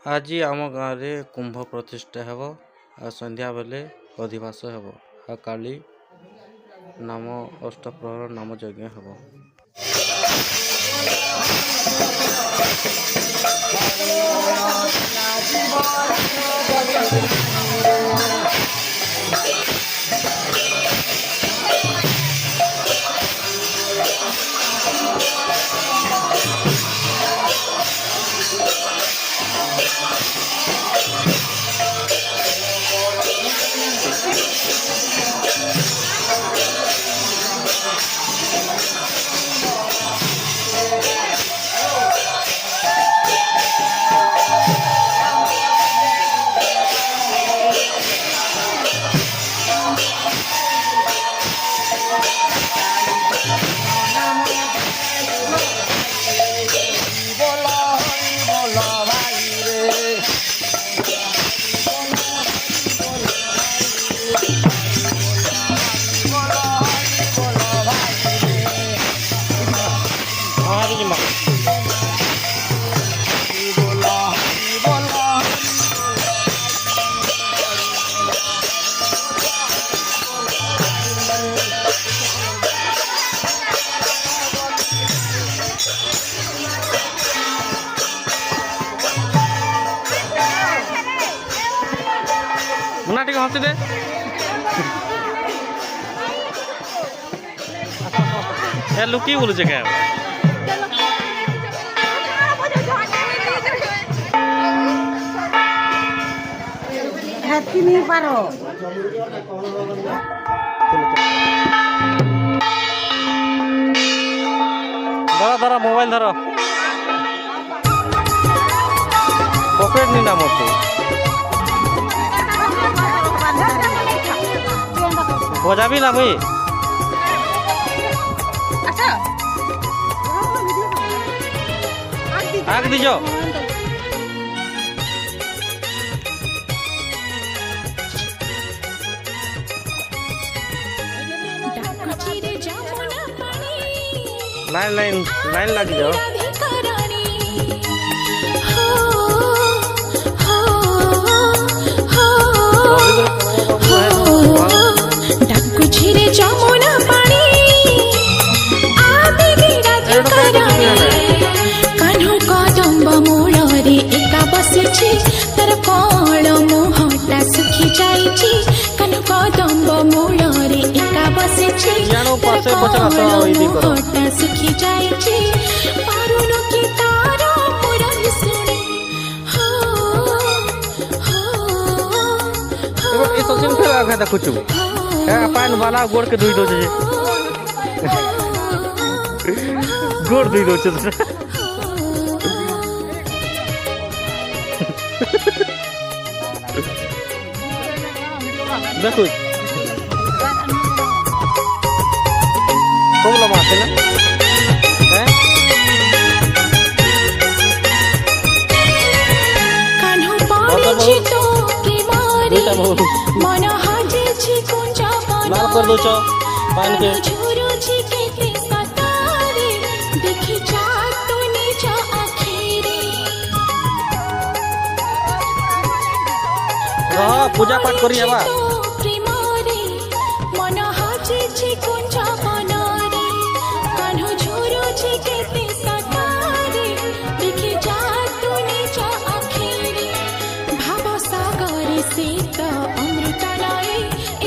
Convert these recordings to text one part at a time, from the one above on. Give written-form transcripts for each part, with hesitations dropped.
आज आम गाँव रे कुंभ प्रतिष्ठा हेब आ संध्या बेले अधिवास हेब आ काली नाम अष्टप्रहर नाम यज्ञ हेब। मुना टिके हसी दे ए लुकी बोलुचे क्या हाथी नहीं पारो धर धर मोबाइल धर पॉकेट नहीं ना मत बजाबी ना मुई आग दीजो लाइन लाइन लाइन लग जाओ जमुना पानी कान्ह कदम्ब मूଳରେ एका बसिछि तर कण मुहटा सुखी जाइछि कान्ह कदम्ब मूଳରେ एका बसिछि मुहटा सुखी जाइछि पारुन कि तार मुरली सुने ए सचिन फेर आगे देखुछु ए पान वाला गोड़ के धोई दो जे गोड़ धोई दो छ देखो कौन लगा है ना हैं कान्ह पानी तो के मारी मन हाजे छी कुंजा लाल कर दो छ पान के झुरु छी के सतारे देखि जा तो निजा आखिरे रह पूजा पाठ करी हवा प्रेमरे मन हाजे छी कुंजा बनारे कान्ह झुरु छी के सतारे देखि जा तो निजा आखिरे भाव सागरे से त अमृत लाई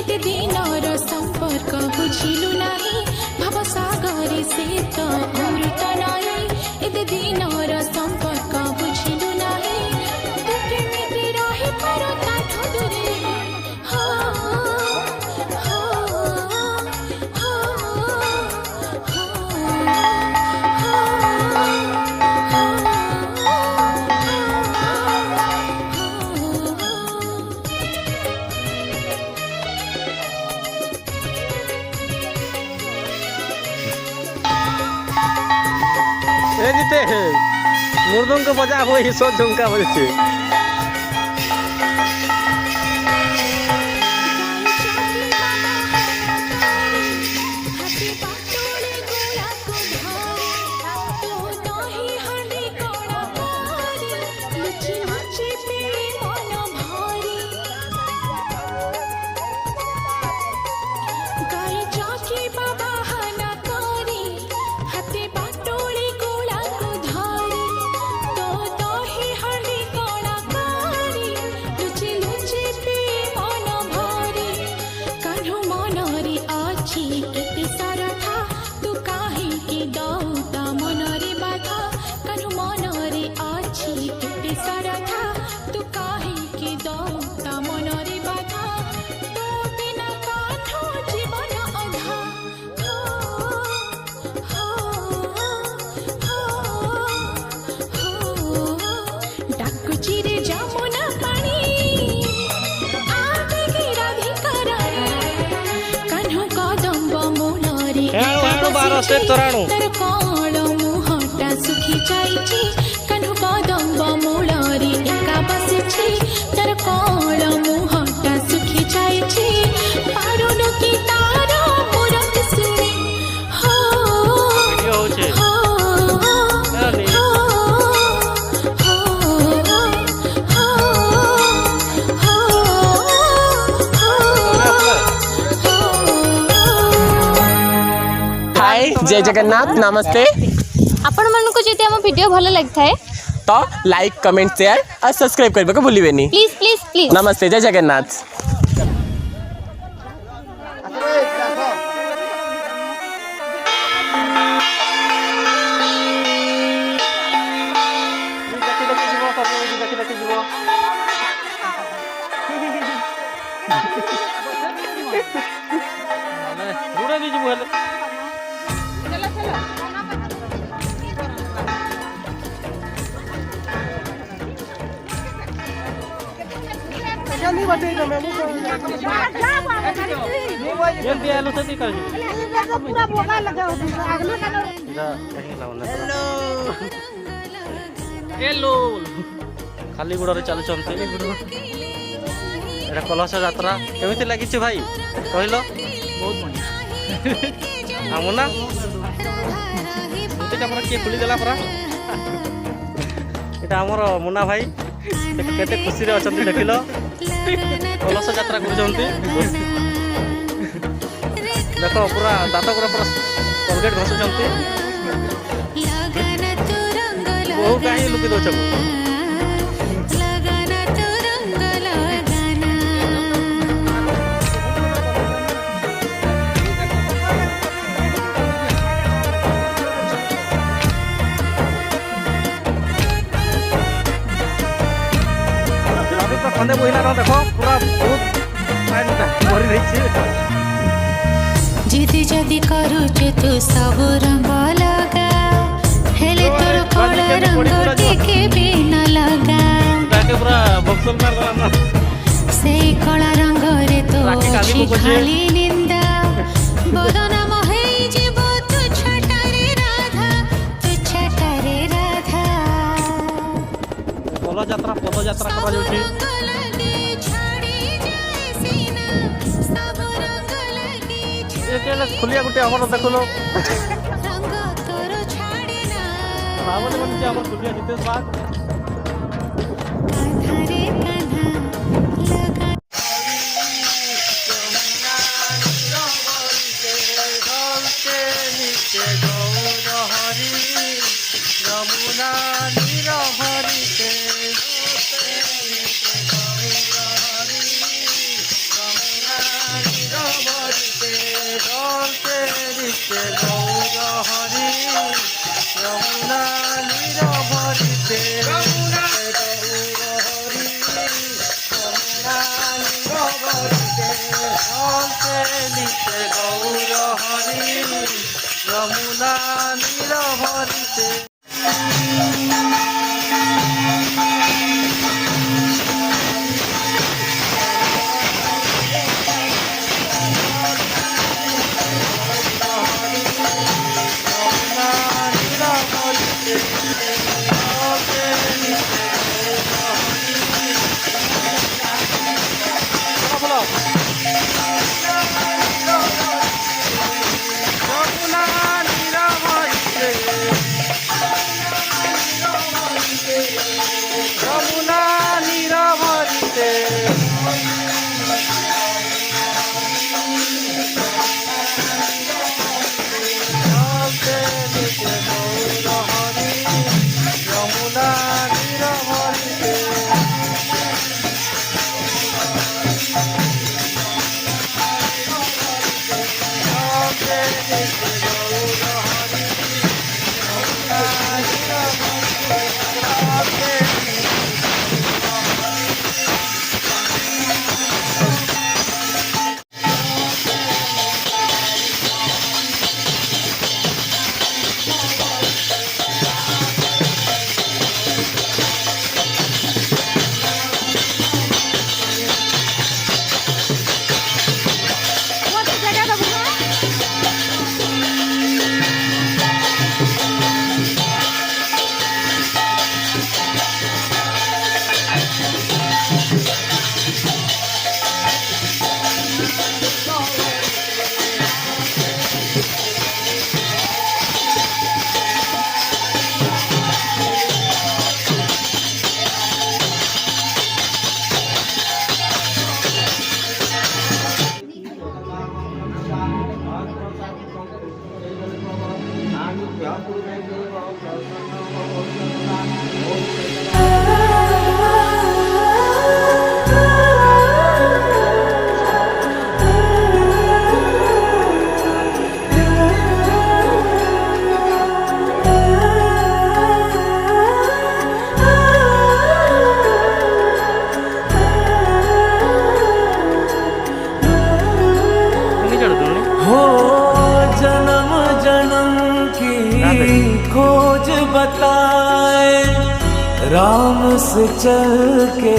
एते दिनर संपर्क बुझिलु नाही भाव सागरे से त अमृत लाई एते दिनर संपर्क बुझिलु नाही तू केमिति रहि पारो ताठो दूरे हो हो ए जीते मुर्दंग को बजा हो ही सो झुमका बजे लुची ତୋରାଣୁ ତାର କଅଁଳ ମୁହଁଟା ଶୁଖି ଯାଇଛି କାହ୍ନୁ କଦମ୍ବ ମୂଳରେ ଏକା ବସିଛି ତାର କଅଁଳ ମୁହଁଟା ଶୁଖି ଯାଇଛି ପାରୁନୁ କି ତାର ମୁରତ ଶୁଣି ହୋ ଭିଡ଼ିଓ ହଉଛେ ହୋ ହେଲାନି। हाय जय जगन्नाथ नमस्ते आपण मानक जदि हम वीडियो भल लगता है तो लाइक कमेंट शेयर और सब्सक्राइब करने को भूलिबेनी। प्लीज प्लीज प्लीज नमस्ते जय जगन्नाथ। खाली गुड़ चलुंट कलश यात्रा केमी लगी भाई कहल मुना किए खुलीदेला परा यहाँ आमर मुना भाई केते खुशी रे अच्छा देख लो कलश यात्रा कर देख पूरा दात पूरा पूरा कलगेट घसुंट बहु कहीं लुकी दौच खंदे बहिला देख पूरा बहुत भरी रही जिद जदि करुचे तू सब रंग लगा हेले तोर कला रंग टिके भी न लगा पूरा बक्सल मार से कला रंग रे तो अछि खाली निंदा बदनाम हेई जीव तू छटारे राधा पद यात्रा करा जाउछि खुलिया गोटे आमर देखल रावण बनी आम खुलिया जितेश बाग यमुना नीरभरिते राम से चल के